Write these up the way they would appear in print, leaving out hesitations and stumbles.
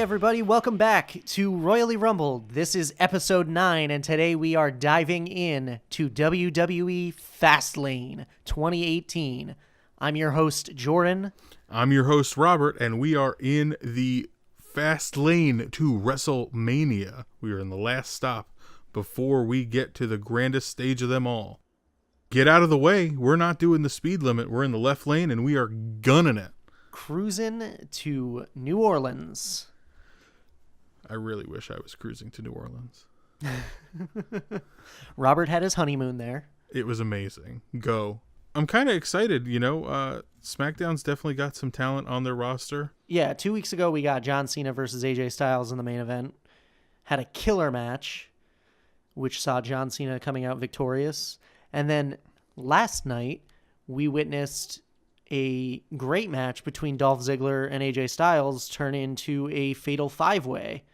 everybody, welcome back to Royally Rumbled. This is episode 9, and today we are diving in to WWE Fastlane 2018. I'm your host, Jordan. I'm your host, Robert, and we are in the fast lane to Wrestlemania. We are in the last stop before we get to the grandest stage of them all. Get out of the way. We're not doing the speed limit. We're in the left lane, and we are gunning it. Cruising to New Orleans. I really wish I was cruising to New Orleans. Robert had his honeymoon there. It was amazing. Go. I'm kind of excited, SmackDown's definitely got some talent on their roster. Yeah, 2 weeks ago we got John Cena versus AJ Styles in the main event. Had a killer match, which saw John Cena coming out victorious. And then last night we witnessed a great match between Dolph Ziggler and AJ Styles turn into a fatal five-way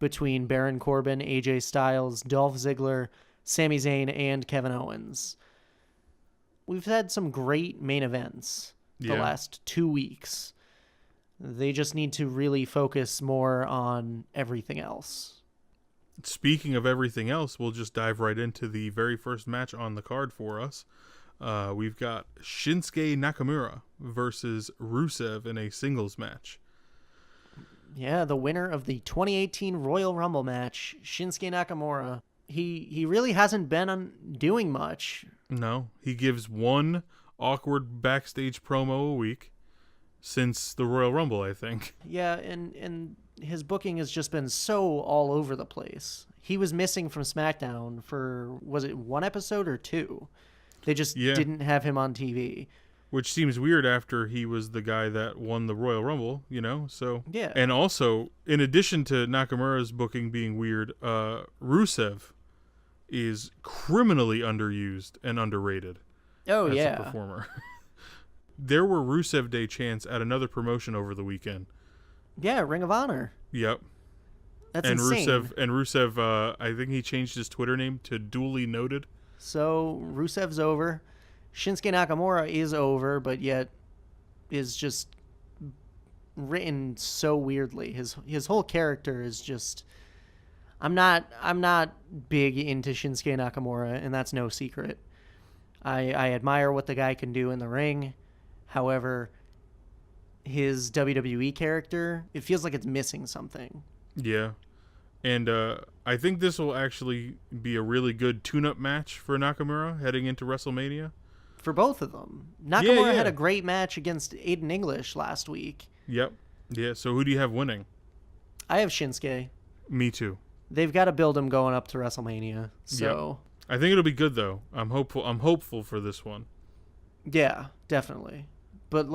between Baron Corbin, AJ Styles, Dolph Ziggler, Sami Zayn, and Kevin Owens. We've had some great main events the last 2 weeks. They just need to really focus more on everything else. Speaking of everything else, we'll just dive right into the very first match on the card for us. We've got Shinsuke Nakamura versus Rusev in a singles match. Yeah, the winner of the 2018 Royal Rumble match, Shinsuke Nakamura. He really hasn't been doing much. No, he gives one awkward backstage promo a week since the Royal Rumble, I think. Yeah, and his booking has just been so all over the place. He was missing from SmackDown for, was it one episode or two? They just didn't have him on TV. Which seems weird after he was the guy that won the Royal Rumble, so. Yeah. And also, in addition to Nakamura's booking being weird, Rusev is criminally underused and underrated. Oh, as yeah. a performer. There were Rusev Day chants at another promotion over the weekend. Yeah, Ring of Honor. Yep. That's insane. Rusev, I think he changed his Twitter name to Duly Noted. So Rusev's over. Shinsuke Nakamura is over, but yet is just written so weirdly. His whole character is just. I'm not big into Shinsuke Nakamura, and that's no secret. I admire what the guy can do in the ring. However, his WWE character, it feels like it's missing something. Yeah. And I think this will actually be a really good tune-up match for Nakamura heading into WrestleMania. For both of them. Nakamura had a great match against Aiden English last week. Yep. Yeah, so who do you have winning? I have Shinsuke. Me too. They've got to build him going up to WrestleMania. So I think it'll be good though. I'm hopeful for this one. Yeah, definitely. But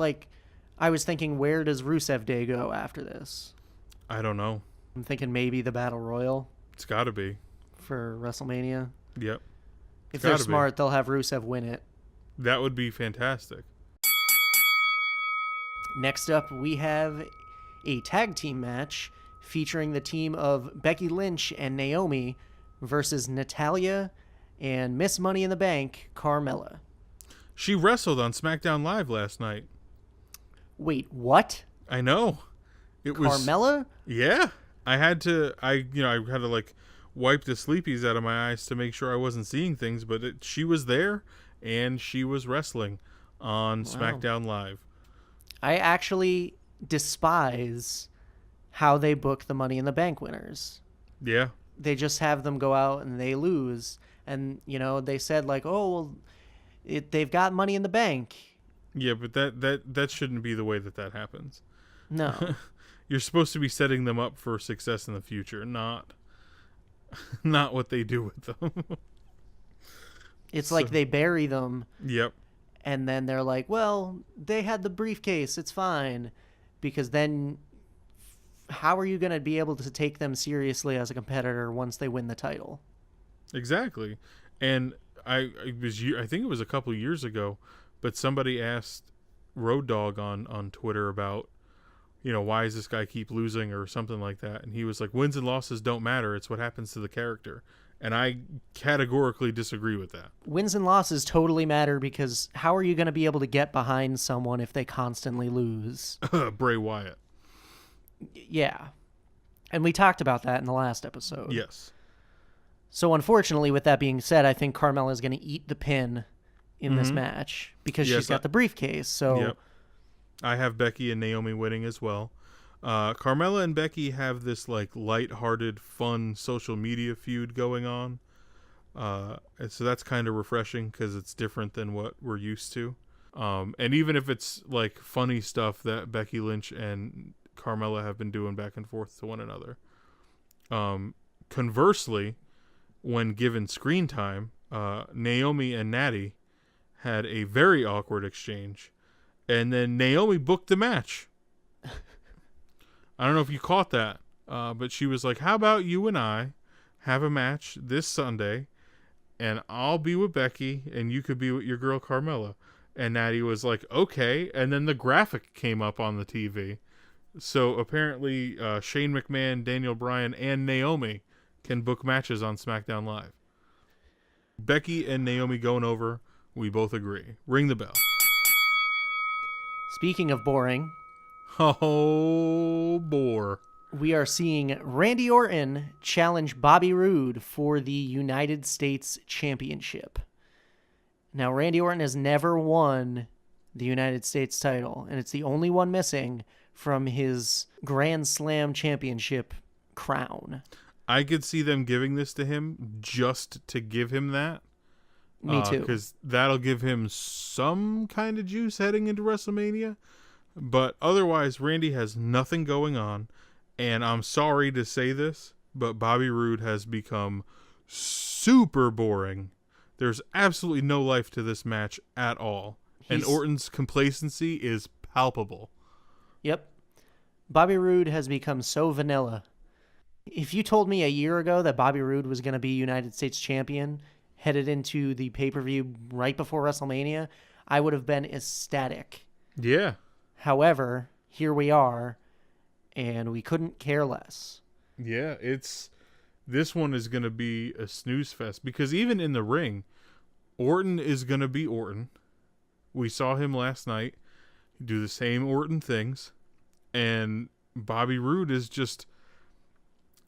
I was thinking, where does Rusev Day go after this? I don't know. I'm thinking maybe the Battle Royal. It's got to be. For WrestleMania. Yep. If they're smart, they'll have Rusev win it. That would be fantastic. Next up, we have a tag team match featuring the team of Becky Lynch and Naomi versus Natalya and Miss Money in the Bank, Carmella. She wrestled on SmackDown Live last night. Wait, what? I know. Carmella? Yeah. I had to wipe the sleepies out of my eyes to make sure I wasn't seeing things, but she was there and she was wrestling on SmackDown Live. I actually despise how they book the Money in the Bank winners. Yeah. They just have them go out and they lose. And, they said they've got Money in the Bank. Yeah, but that shouldn't be the way that happens. No. You're supposed to be setting them up for success in the future, not what they do with them. It's like they bury them. Yep. And then they're like, well, they had the briefcase. It's fine. Because then how are you going to be able to take them seriously as a competitor once they win the title? Exactly. And I think it was a couple years ago, but somebody asked Road Dogg on Twitter about, why does this guy keep losing or something like that? And he was like, wins and losses don't matter. It's what happens to the character. And I categorically disagree with that. Wins and losses totally matter because how are you going to be able to get behind someone if they constantly lose? Bray Wyatt. Yeah. And we talked about that in the last episode. Yes. So unfortunately, with that being said, I think Carmella is going to eat the pin in this match because she's got the briefcase. So Yep. I have Becky and Naomi winning as well. Carmella and Becky have this like lighthearted, fun social media feud going on. And so that's kind of refreshing because it's different than what we're used to. And even if it's like funny stuff that Becky Lynch and Carmella have been doing back and forth to one another. Conversely, when given screen time, Naomi and Natty had a very awkward exchange, and then Naomi booked the match. I don't know if you caught that, but she was like, how about you and I have a match this Sunday, and I'll be with Becky, and you could be with your girl Carmella. And Natty was like, okay, and then the graphic came up on the TV. So apparently Shane McMahon, Daniel Bryan, and Naomi can book matches on SmackDown Live. Becky and Naomi going over. We both agree. Ring the bell. speaking of boring, Oh, bore. we are seeing Randy Orton challenge Bobby Roode for the United States Championship. Now, Randy Orton has never won the United States title, and it's the only one missing from his Grand Slam Championship crown. I could see them giving this to him just to give him that. Me too. Because that'll give him some kind of juice heading into WrestleMania. But otherwise, Randy has nothing going on. And I'm sorry to say this, but Bobby Roode has become super boring. There's absolutely no life to this match at all. And Orton's complacency is palpable. Yep. Bobby Roode has become so vanilla. If you told me a year ago that Bobby Roode was going to be United States champion headed into the pay-per-view right before WrestleMania, I would have been ecstatic. Yeah. However, here we are, and we couldn't care less. Yeah, this one is going to be a snooze fest because even in the ring, Orton is going to be Orton. We saw him last night do the same Orton things, and Bobby Roode is just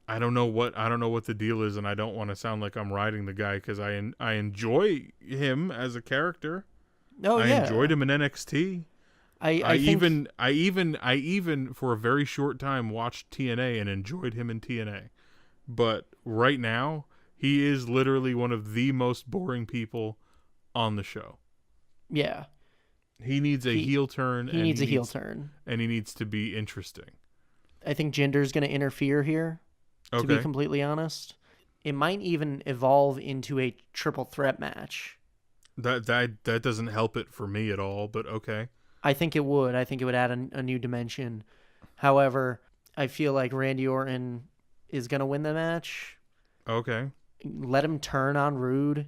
I don't know what the deal is, and I don't want to sound like I'm riding the guy because I enjoy him as a character. Oh, I yeah. enjoyed him in NXT. I even for a very short time watched TNA and enjoyed him in TNA. But right now, he is literally one of the most boring people on the show. Yeah. He needs a heel turn. He needs a heel turn. And he needs to be interesting. I think Jinder's going to interfere here, to be completely honest. It might even evolve into a triple threat match. That doesn't help it for me at all, but okay. I think it would. I think it would add a new dimension. However, I feel like Randy Orton is going to win the match. Okay. Let him turn on Roode,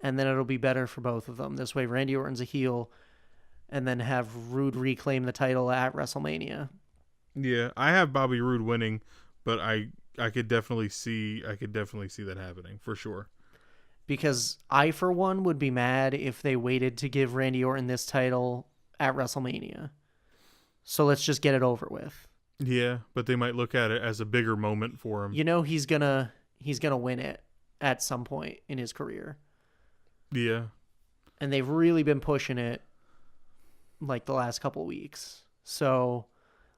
and then it'll be better for both of them. This way, Randy Orton's a heel, and then have Roode reclaim the title at WrestleMania. Yeah, I have Bobby Roode winning, but I could definitely see that happening for sure. Because I, for one, would be mad if they waited to give Randy Orton this title at WrestleMania. So let's just get it over with. Yeah, but they might look at it as a bigger moment for him. You know he's gonna win it at some point in his career. Yeah. And they've really been pushing it like the last couple weeks. So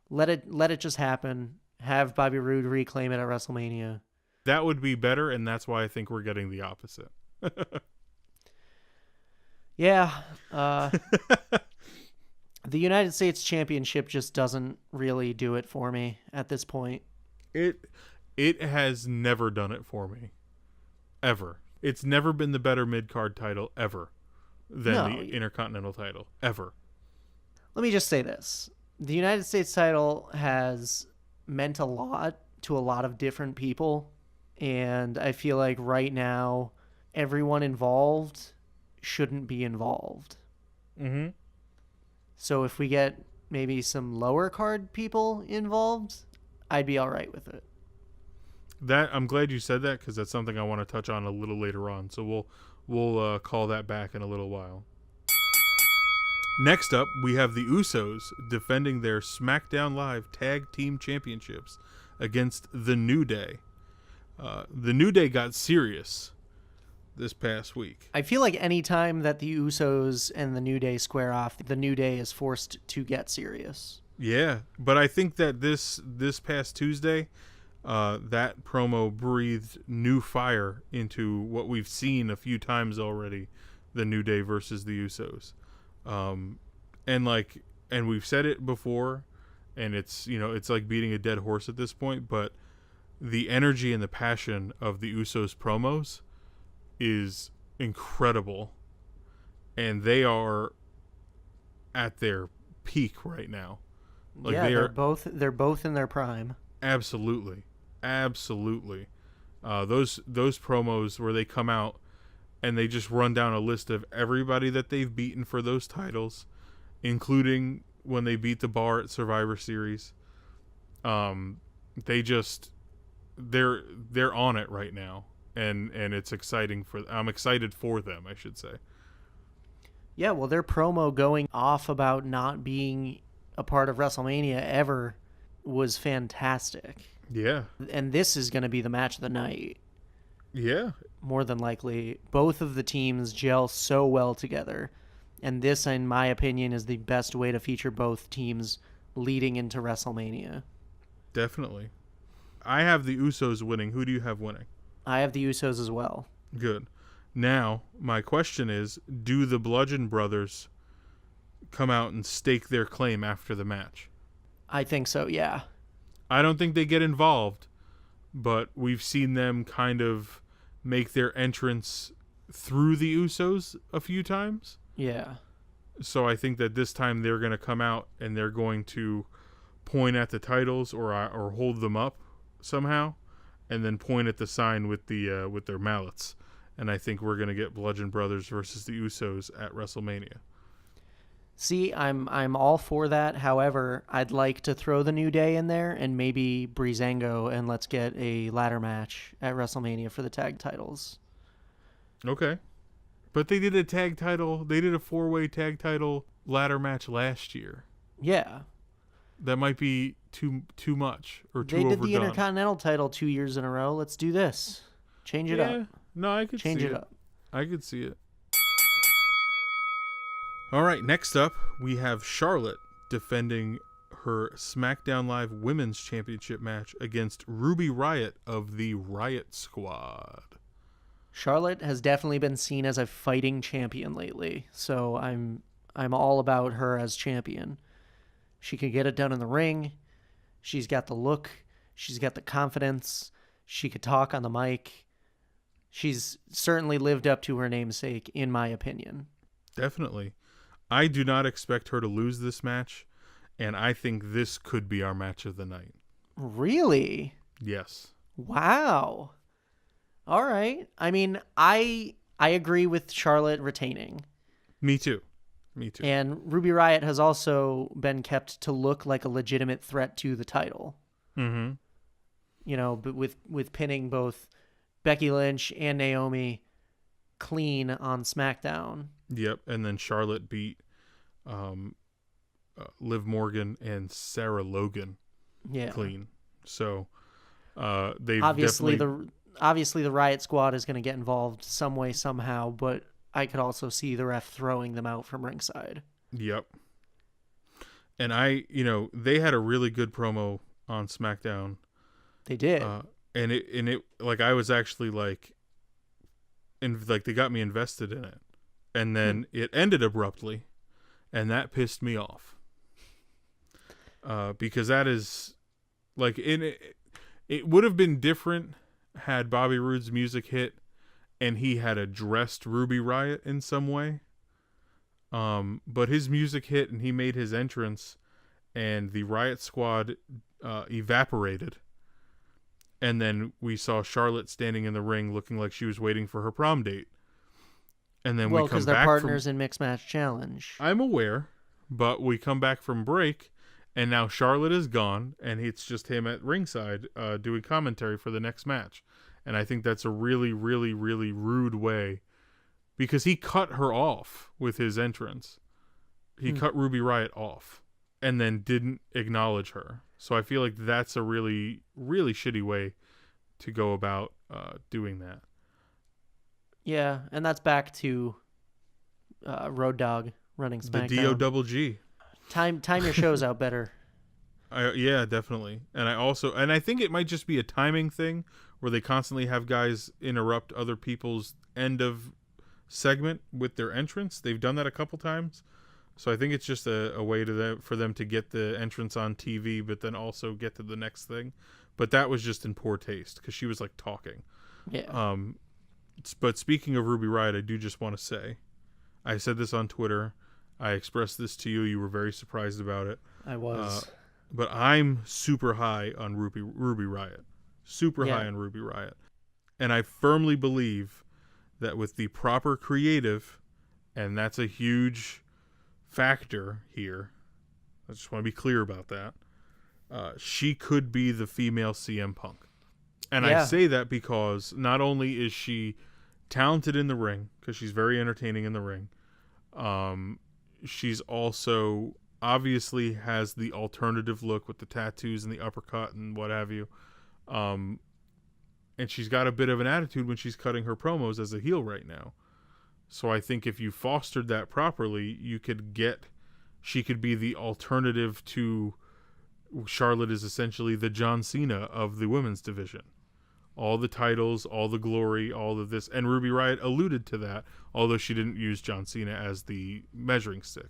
let it just happen. Have Bobby Roode reclaim it at WrestleMania. That would be better, and that's why I think we're getting the opposite. Yeah. The United States Championship just doesn't really do it for me at this point. It has never done it for me. Ever. It's never been the better mid-card title ever than the Intercontinental title. Ever. Let me just say this. The United States title has meant a lot to a lot of different people, and I feel like right now everyone involved shouldn't be involved. Mm-hmm. So if we get maybe some lower card people involved, I'd be all right with it. I'm glad you said that because that's something I want to touch on a little later on. So we'll call that back in a little while. Next up, we have the Usos defending their SmackDown Live Tag Team Championships against the New Day. The New Day got serious this past week. I feel like any time that the Usos and the New Day square off, the New Day is forced to get serious. Yeah, but I think that this past Tuesday, that promo breathed new fire into what we've seen a few times already, the New Day versus the Usos. And we've said it before, and it's like beating a dead horse at this point, but the energy and the passion of the Usos promos is incredible, and they are at their peak right now. Like, yeah, they're both in their prime. Absolutely. Those promos where they come out and they just run down a list of everybody that they've beaten for those titles, including when they beat the Bar at Survivor Series. They're on it right now, and it's exciting I'm excited for them, I should say. Yeah, well, their promo going off about not being a part of WrestleMania ever was fantastic. Yeah. And this is going to be the match of the night. Yeah. More than likely. Both of the teams gel so well together. And this, in my opinion, is the best way to feature both teams leading into WrestleMania. Definitely. I have the Usos winning. Who do you have winning? I have the Usos as well. Good. Now, my question is, do the Bludgeon Brothers come out and stake their claim after the match? I think so, yeah. I don't think they get involved, but we've seen them kind of make their entrance through the Usos a few times. Yeah. So I think that this time they're going to come out and they're going to point at the titles or hold them up somehow, and then point at the sign with their mallets. And I think we're going to get Bludgeon Brothers versus the Usos at WrestleMania. See, I'm all for that. However, I'd like to throw the New Day in there and maybe Breezango, and let's get a ladder match at WrestleMania for the tag titles. Okay. But they did a 4-way tag title ladder match last year. Yeah. That might be too much or too overdone. They did the Intercontinental title 2 years in a row. Let's do this. Change it up. No, I could change see it it up. I could see it. All right, next up, we have Charlotte defending her SmackDown Live Women's Championship match against Ruby Riott of the Riott Squad. Charlotte has definitely been seen as a fighting champion lately, so I'm all about her as champion. She can get it done in the ring. She's got the look. She's got the confidence. She could talk on the mic. She's certainly lived up to her namesake, in my opinion. Definitely. I do not expect her to lose this match, and I think this could be our match of the night. Really? Yes. Wow. All right. I mean, I agree with Charlotte retaining. Me too. And Ruby Riott has also been kept to look like a legitimate threat to the title. Mm-hmm. You know, but with pinning both Becky Lynch and Naomi clean on SmackDown. Yep, and then Charlotte beat Liv Morgan and Sarah Logan clean. So they obviously the Riott Squad is going to get involved some way somehow, but I could also see the ref throwing them out from ringside. Yep. And they had a really good promo on SmackDown. They did. And it like I was actually like they got me invested in it. And then it ended abruptly, and that pissed me off. Because that is like it would have been different had Bobby Roode's music hit and he had addressed Ruby Riott in some way. But his music hit and he made his entrance, and the Riott Squad evaporated. And then we saw Charlotte standing in the ring looking like she was waiting for her prom date. And then we come back because they're partners in Mixed Match Challenge. I'm aware, but we come back from break, and now Charlotte is gone, and it's just him at ringside doing commentary for the next match. And I think that's a really, really, really rude way, because he cut her off with his entrance. He cut Ruby Riott off. and then didn't acknowledge her. So I feel like that's a really, really shitty way to go about doing that. Yeah, and that's back to Road Dogg running The SmackDown. D-O-double-G. Time your shows out better. Yeah, definitely. And I think it might just be a timing thing where they constantly have guys interrupt other people's end of segment with their entrance. They've done that a couple times. So I think it's just a way for them to get the entrance on TV, but then also get to the next thing. But that was just in poor taste because she was like talking. Yeah. But speaking of Ruby Riott, I do just want to say, I said this on Twitter. I expressed this to you. You were very surprised about it. I was. But I'm super high on Ruby Riott. Super high on Ruby Riott. And I firmly believe that with the proper creative, and that's a huge factor here, I just want to be clear about that, she could be the female CM Punk. And I say that because not only is she talented in the ring, because she's very entertaining in the ring, she's also obviously has the alternative look with the tattoos and the uppercut and what have you. And she's got a bit of an attitude when she's cutting her promos as a heel right now. So I think if you fostered that properly, she could be the alternative to Charlotte is essentially the John Cena of the women's division. All the titles, all the glory, all of this. And Ruby Riott alluded to that, although she didn't use John Cena as the measuring stick.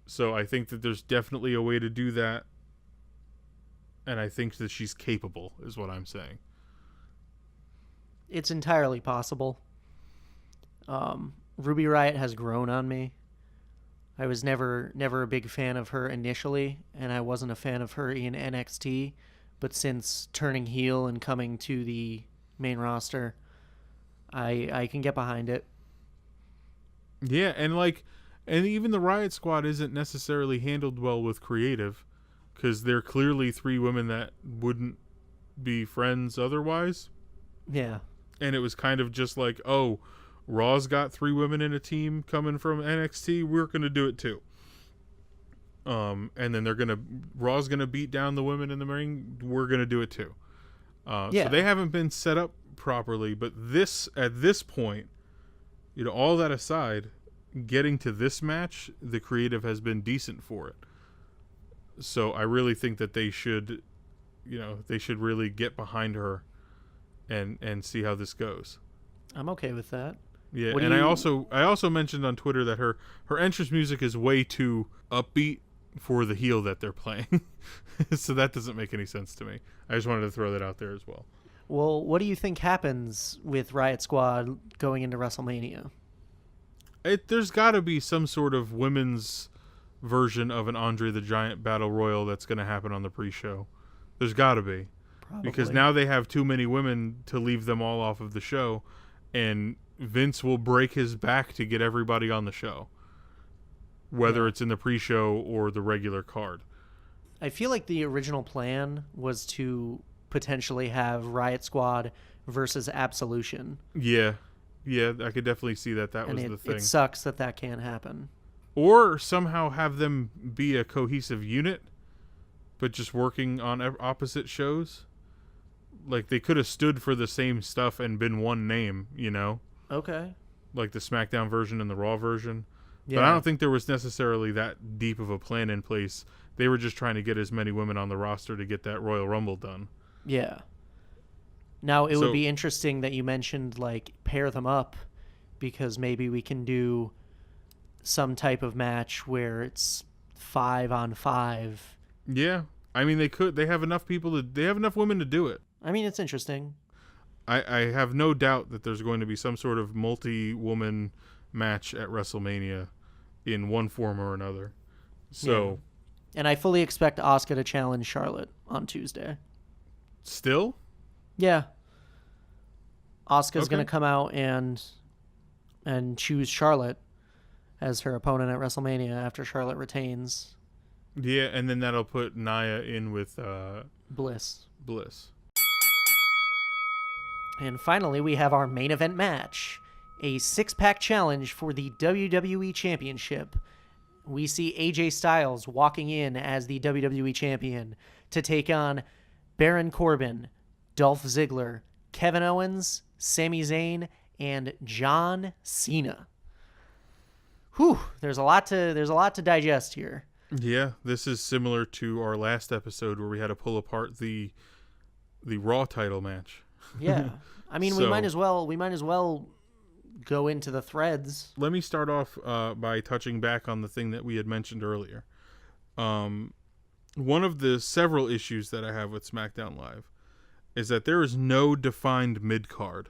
So I think that there's definitely a way to do that. And I think that she's capable, is what I'm saying. It's entirely possible. Ruby Riott has grown on me. I was never a big fan of her initially, and I wasn't a fan of her in NXT. But since turning heel and coming to the main roster, I can get behind it. Yeah, and even the Riott Squad isn't necessarily handled well with creative, because they're clearly three women that wouldn't be friends otherwise. Yeah. And it was kind of just like, oh, Raw's got three women in a team coming from NXT, we're going to do it too. And then Raw's going to beat down the women in the ring, we're going to do it too. So they haven't been set up properly, but at this point, all that aside, getting to this match, the creative has been decent for it. So I really think that they should really get behind her and see how this goes. I'm okay with that. Yeah, and I also mentioned on Twitter that her entrance music is way too upbeat for the heel that they're playing. So that doesn't make any sense to me. I just wanted to throw that out there as well. Well, what do you think happens with Riott Squad going into WrestleMania? There's got to be some sort of women's version of an Andre the Giant Battle Royal that's going to happen on the pre-show. There's got to be. Probably. Because now they have too many women to leave them all off of the show, and Vince will break his back to get everybody on the show, whether it's in the pre-show or the regular card. I feel like the original plan was to potentially have Riott Squad versus Absolution. Yeah, I could definitely see that was the thing. It sucks that can't happen. Or somehow have them be a cohesive unit, but just working on opposite shows. Like, they could have stood for the same stuff and been one name, Okay. Like the SmackDown version and the Raw version. Yeah. But I don't think there was necessarily that deep of a plan in place. They were just trying to get as many women on the roster to get that Royal Rumble done. Yeah. Now, it would be interesting that you mentioned, pair them up, because maybe we can do some type of match where it's 5-on-5. Yeah. I mean, they have enough they have enough women to do it. I mean, it's interesting. I have no doubt that there's going to be some sort of multi-woman match at WrestleMania in one form or another. So, and I fully expect Asuka to challenge Charlotte on Tuesday. Still? Yeah. Asuka's going to come out and choose Charlotte as her opponent at WrestleMania after Charlotte retains. Yeah, and then that'll put Nia in with Bliss. And finally, we have our main event match, a 6-pack challenge for the WWE Championship, we see AJ Styles walking in as the WWE Champion to take on Baron Corbin, Dolph Ziggler, Kevin Owens, Sami Zayn, and John Cena. Whew, there's a lot to digest here. Yeah, this is similar to our last episode where we had to pull apart the Raw title match. Yeah. I mean, we might as well go into the threads. Let me start off by touching back on the thing that we had mentioned earlier. One of the several issues that I have with SmackDown Live is that there is no defined mid-card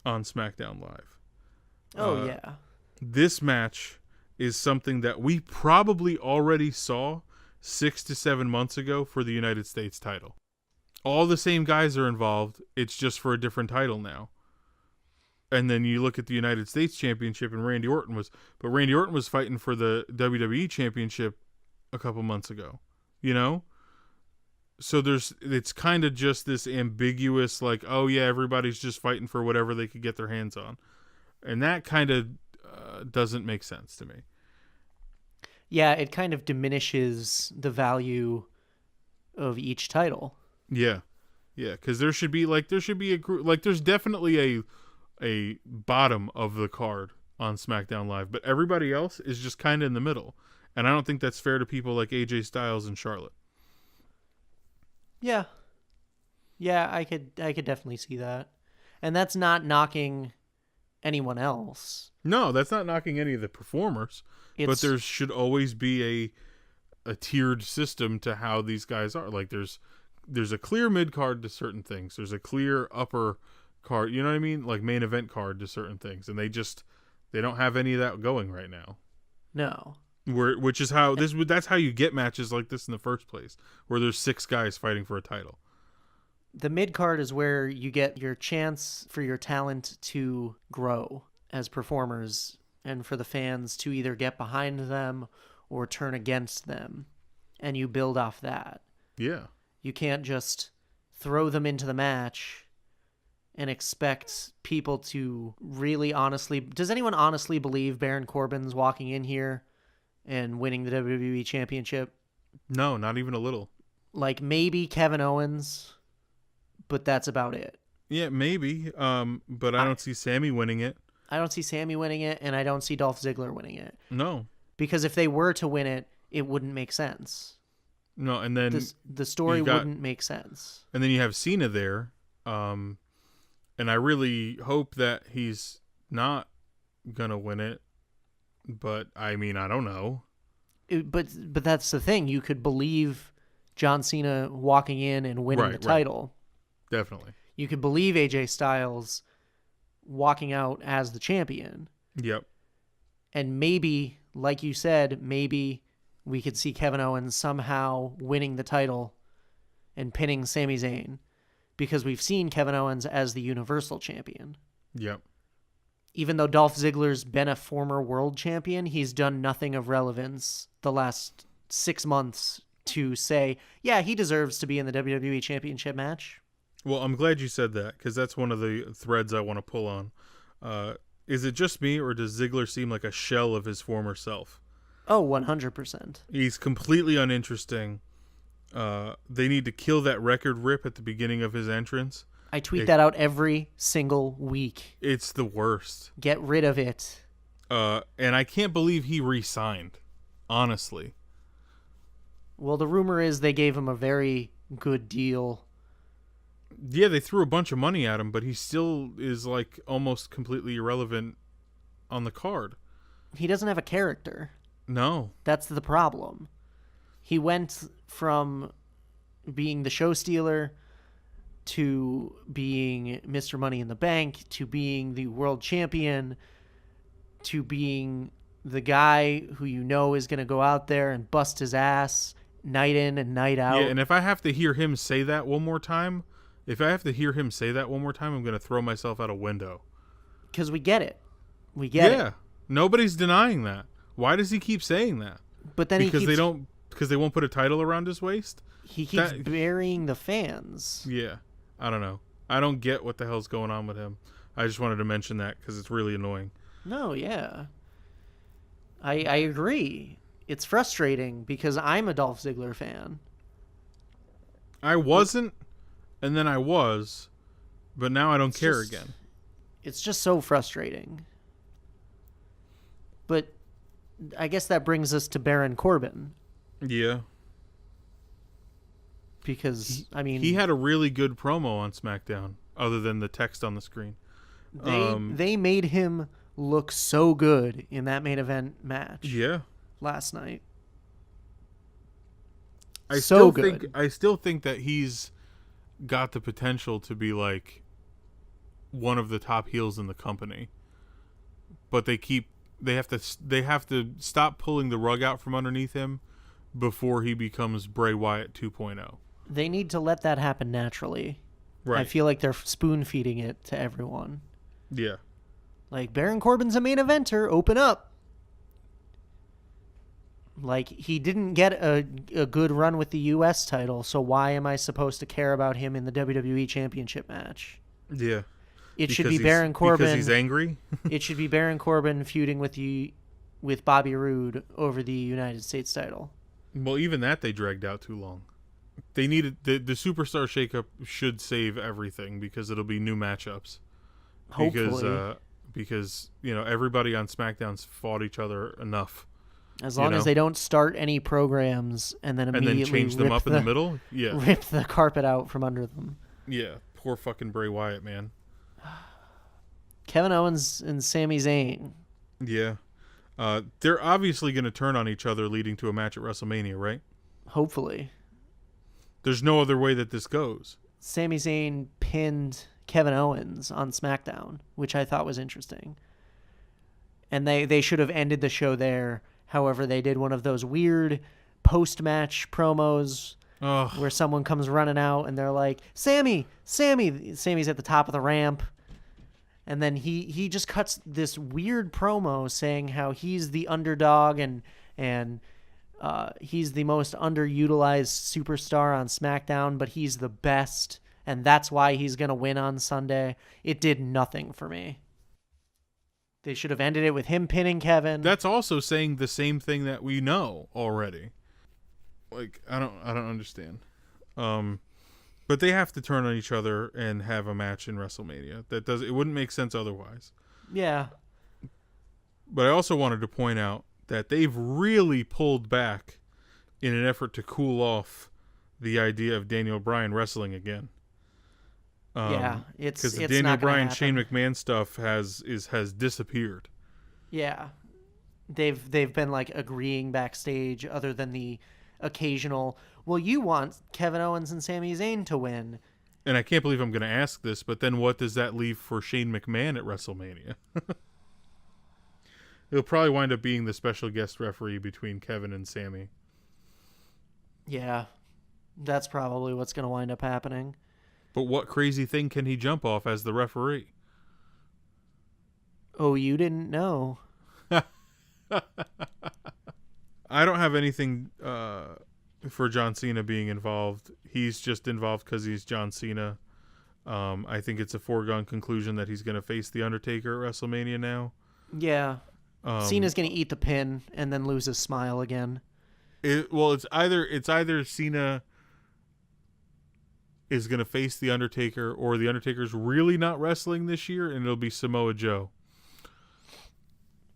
on SmackDown Live. Oh, yeah. This match is something that we probably already saw 6 to 7 months ago for the United States title. All the same guys are involved. It's just for a different title now. And then you look at the United States Championship and Randy Orton was fighting for the WWE Championship a couple months ago, you know? So it's kind of just this ambiguous, like, oh yeah, everybody's just fighting for whatever they could get their hands on. And that kind of doesn't make sense to me. Yeah, it kind of diminishes the value of each title. Yeah, because there should be a group, like there's definitely a bottom of the card on SmackDown Live, but everybody else is just kind of in the middle, and I don't think that's fair to people like AJ Styles and Charlotte. Yeah, I could definitely see that, and that's not knocking anyone else. No, that's not knocking any of the performers, but there should always be a tiered system to how these guys are. Like there's a clear mid card to certain things. There's a clear upper card, you know what I mean? Like main event card to certain things. And they don't have any of that going right now. No. Which is how that's how you get matches like this in the first place, where there's 6 guys fighting for a title. The mid card is where you get your chance for your talent to grow as performers and for the fans to either get behind them or turn against them, and you build off that. Yeah. You can't just throw them into the match and expect people to really honestly... Does anyone honestly believe Baron Corbin's walking in here and winning the WWE Championship? No, not even a little. Like, maybe Kevin Owens, but that's about it. Yeah, maybe. But I don't see Sami winning it. I don't see Sami winning it, and I don't see Dolph Ziggler winning it. No. Because if they were to win it, it wouldn't make sense. No, and then the story wouldn't make sense. And then you have Cena there, and I really hope that he's not gonna win it. But I mean, I don't know. But that's the thing. You could believe John Cena walking in and winning the title. Definitely. You could believe AJ Styles walking out as the champion. Yep. And maybe, like you said, maybe we could see Kevin Owens somehow winning the title and pinning Sami Zayn, because we've seen Kevin Owens as the Universal Champion. Yep. Even though Dolph Ziggler's been a former world champion, he's done nothing of relevance the last 6 months to say, yeah, he deserves to be in the WWE Championship match. Well, I'm glad you said that, because that's one of the threads I want to pull on. Is it just me, or does Ziggler seem like a shell of his former self? Oh, 100%. He's completely uninteresting. They need to kill that record rip at the beginning of his entrance. I tweet that out every single week. It's the worst. Get rid of it. And I can't believe he re-signed, honestly. Well, the rumor is they gave him a very good deal. Yeah, they threw a bunch of money at him, but he still is like almost completely irrelevant on the card. He doesn't have a character. No. That's the problem. He went from being the show stealer to being Mr. Money in the Bank to being the world champion to being the guy who you know is going to go out there and bust his ass night in and night out. Yeah, and if I have to hear him say that one more time, I'm going to throw myself out a window. Because we get it. We get it. Yeah. Nobody's denying that. Why does he keep saying that? But then because they won't put a title around his waist? He keeps burying the fans. Yeah. I don't know. I don't get what the hell's going on with him. I just wanted to mention that because it's really annoying. No, yeah. I agree. It's frustrating because I'm a Dolph Ziggler fan. I wasn't, and then I was, but now I don't It's care just, again. It's just so frustrating. But I guess that brings us to Baron Corbin. Yeah. Because, He had a really good promo on SmackDown, other than the text on the screen. They made him look so good in that main event match. Yeah. Last night. I so still good. think that he's got the potential to be like one of the top heels in the company. But they have to stop pulling the rug out from underneath him before he becomes Bray Wyatt 2.0. They need to let that happen naturally. Right. I feel like they're spoon feeding it to everyone. Yeah. Like, Baron Corbin's a main eventer. Open up. Like, he didn't get a good run with the U.S. title, so why am I supposed to care about him in the WWE Championship match? Yeah. It should be Baron Corbin. Because he's angry? It should be Baron Corbin feuding with Bobby Roode over the United States title. Well, even that they dragged out too long. They needed the superstar shakeup should save everything because it'll be new matchups. Hopefully. Because everybody on SmackDown's fought each other enough. As long as they don't start any programs and then immediately change them up in the middle. Yeah. Rip the carpet out from under them. Yeah. Poor fucking Bray Wyatt, man. Kevin Owens and Sami Zayn. Yeah. They're obviously going to turn on each other leading to a match at WrestleMania, right? Hopefully. There's no other way that this goes. Sami Zayn pinned Kevin Owens on SmackDown, which I thought was interesting. And they should have ended the show there. However, they did one of those weird post-match promos where someone comes running out and they're like, Sammy! Sammy's at the top of the ramp. And then he just cuts this weird promo saying how he's the underdog and he's the most underutilized superstar on SmackDown, but he's the best, and that's why he's going to win on Sunday. It did nothing for me. They should have ended it with him pinning Kevin. That's also saying the same thing that we know already. Like, I don't understand. But they have to turn on each other and have a match in WrestleMania. It wouldn't make sense otherwise. Yeah. But I also wanted to point out that they've really pulled back in an effort to cool off the idea of Daniel Bryan wrestling again. It's because the not Daniel gonna Bryan, happen. Shane McMahon stuff has disappeared. Yeah. They've been like agreeing backstage other than the occasional, well, you want Kevin Owens and Sami Zayn to win. And I can't believe I'm going to ask this, but then what does that leave for Shane McMahon at WrestleMania? He'll probably wind up being the special guest referee between Kevin and Sami. Yeah. That's probably what's going to wind up happening. But what crazy thing can he jump off as the referee? Oh, you didn't know. I don't have anything for John Cena being involved. He's just involved because he's John Cena. I think it's a foregone conclusion that he's going to face The Undertaker at WrestleMania now. Yeah. Cena's going to eat the pin and then lose his smile again. It's either Cena is going to face The Undertaker or The Undertaker's really not wrestling this year and it'll be Samoa Joe.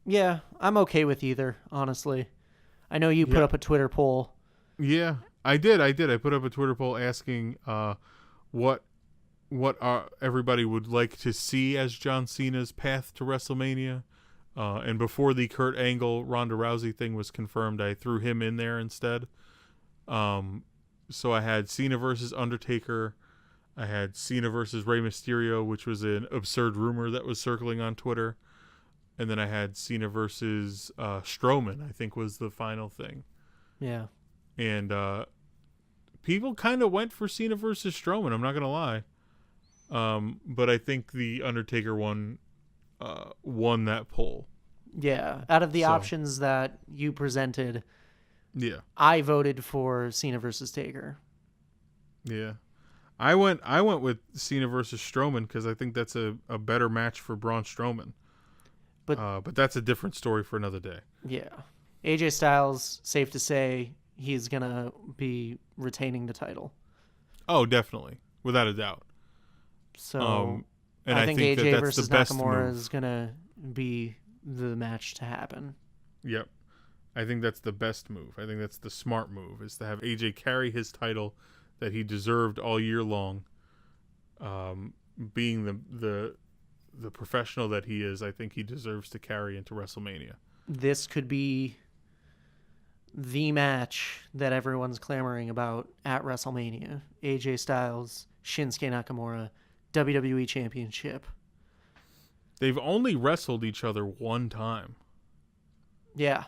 Yeah, I'm okay with either, honestly. I know you put up a Twitter poll. Yeah, I did. I put up a Twitter poll asking what everybody would like to see as John Cena's path to WrestleMania. And before the Kurt Angle Ronda Rousey thing was confirmed, I threw him in there instead. So I had Cena versus Undertaker. I had Cena versus Rey Mysterio, which was an absurd rumor that was circling on Twitter. And then I had Cena versus Strowman, I think was the final thing. Yeah. And people kind of went for Cena versus Strowman, I'm not going to lie. But I think the Undertaker one won that poll. Yeah. Out of the options that you presented, yeah, I voted for Cena versus Taker. Yeah. I went with Cena versus Strowman because I think that's a better match for Braun Strowman. But that's a different story for another day. Yeah. AJ Styles, safe to say, he's going to be retaining the title. Oh, definitely. Without a doubt. So and I think AJ that's versus the best Nakamura move. is going to be the match to happen. Yep. I think that's the best move. I think that's the smart move, is to have AJ carry his title that he deserved all year long. Being the professional that he is, I think he deserves to carry into WrestleMania. This could be the match that everyone's clamoring about at WrestleMania. AJ Styles, Shinsuke Nakamura, WWE Championship. They've only wrestled each other one time. Yeah.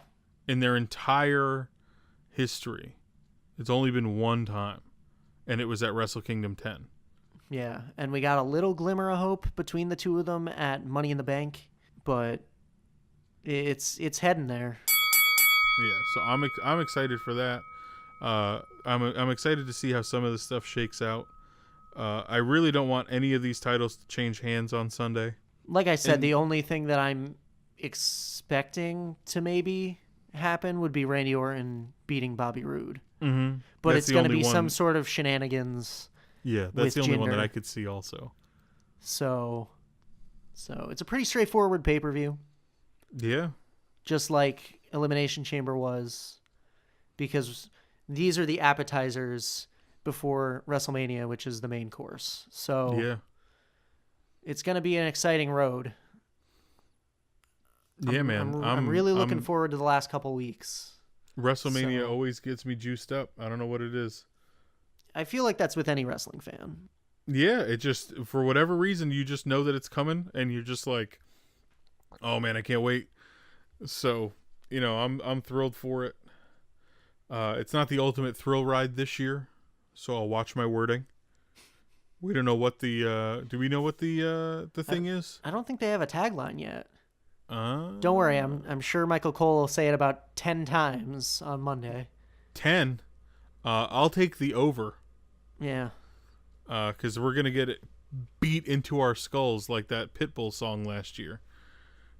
In their entire history. It's only been one time. And it was at Wrestle Kingdom 10. Yeah, and we got a little glimmer of hope between the two of them at Money in the Bank, but it's heading there. Yeah, so I'm excited for that. I'm excited to see how some of this stuff shakes out. I really don't want any of these titles to change hands on Sunday. Like I said, the only thing that I'm expecting to maybe happen would be Randy Orton beating Bobby Roode. Mm-hmm. But it's going to be some sort of shenanigans. Yeah, that's the only one that Jinder. I could see also. So it's a pretty straightforward pay-per-view. Yeah. Just like Elimination Chamber was, because these are the appetizers before WrestleMania, which is the main course. So yeah, it's going to be an exciting road. Man. I'm really looking forward to the last couple weeks. WrestleMania always gets me juiced up. I don't know what it is. I feel like that's with any wrestling fan. Yeah, it just, for whatever reason, you just know that it's coming, and you're just like, oh man, I can't wait. So, I'm thrilled for it. It's not the ultimate thrill ride this year, so I'll watch my wording. We don't know what do we know what the thing is? I don't think they have a tagline yet. Don't worry, I'm sure Michael Cole will say it about 10 times on Monday. 10? I'll take the over. Yeah. Because we're going to get it beat into our skulls like that Pitbull song last year.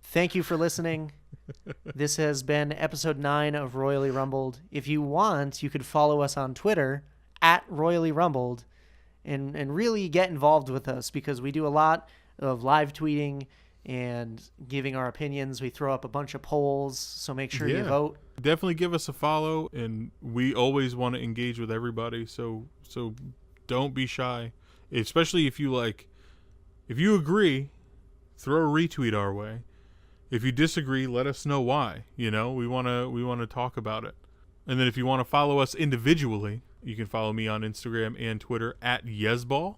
Thank you for listening. This has been episode 9 of Royally Rumbled. If you want, you could follow us on Twitter at Royally Rumbled and really get involved with us, because we do a lot of live tweeting and giving our opinions. We throw up a bunch of polls, so make sure you vote. Definitely give us a follow, and we always want to engage with everybody, so don't be shy. Especially if you agree, throw a retweet our way. If you disagree, let us know why. We want to talk about it. And then if you want to follow us individually, you can follow me on Instagram and Twitter at Yesball,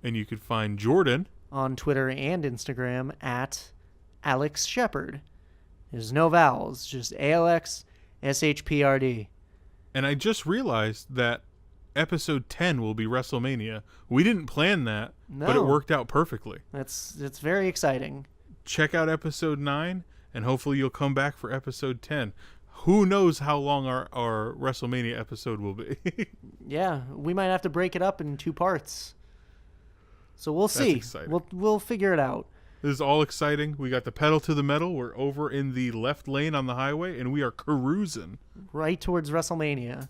and you could find Jordan on Twitter and Instagram at Alex Shepard. There's no vowels, just ALXSHPRD. And I just realized that episode 10 will be WrestleMania. We didn't plan that, but it worked out perfectly. It's very exciting. Check out episode 9, and hopefully you'll come back for episode 10. Who knows how long our WrestleMania episode will be. Yeah, we might have to break it up in 2 parts. So we'll see. That's exciting. We'll figure it out. This is all exciting. We got the pedal to the metal. We're over in the left lane on the highway, and we are cruising right towards WrestleMania.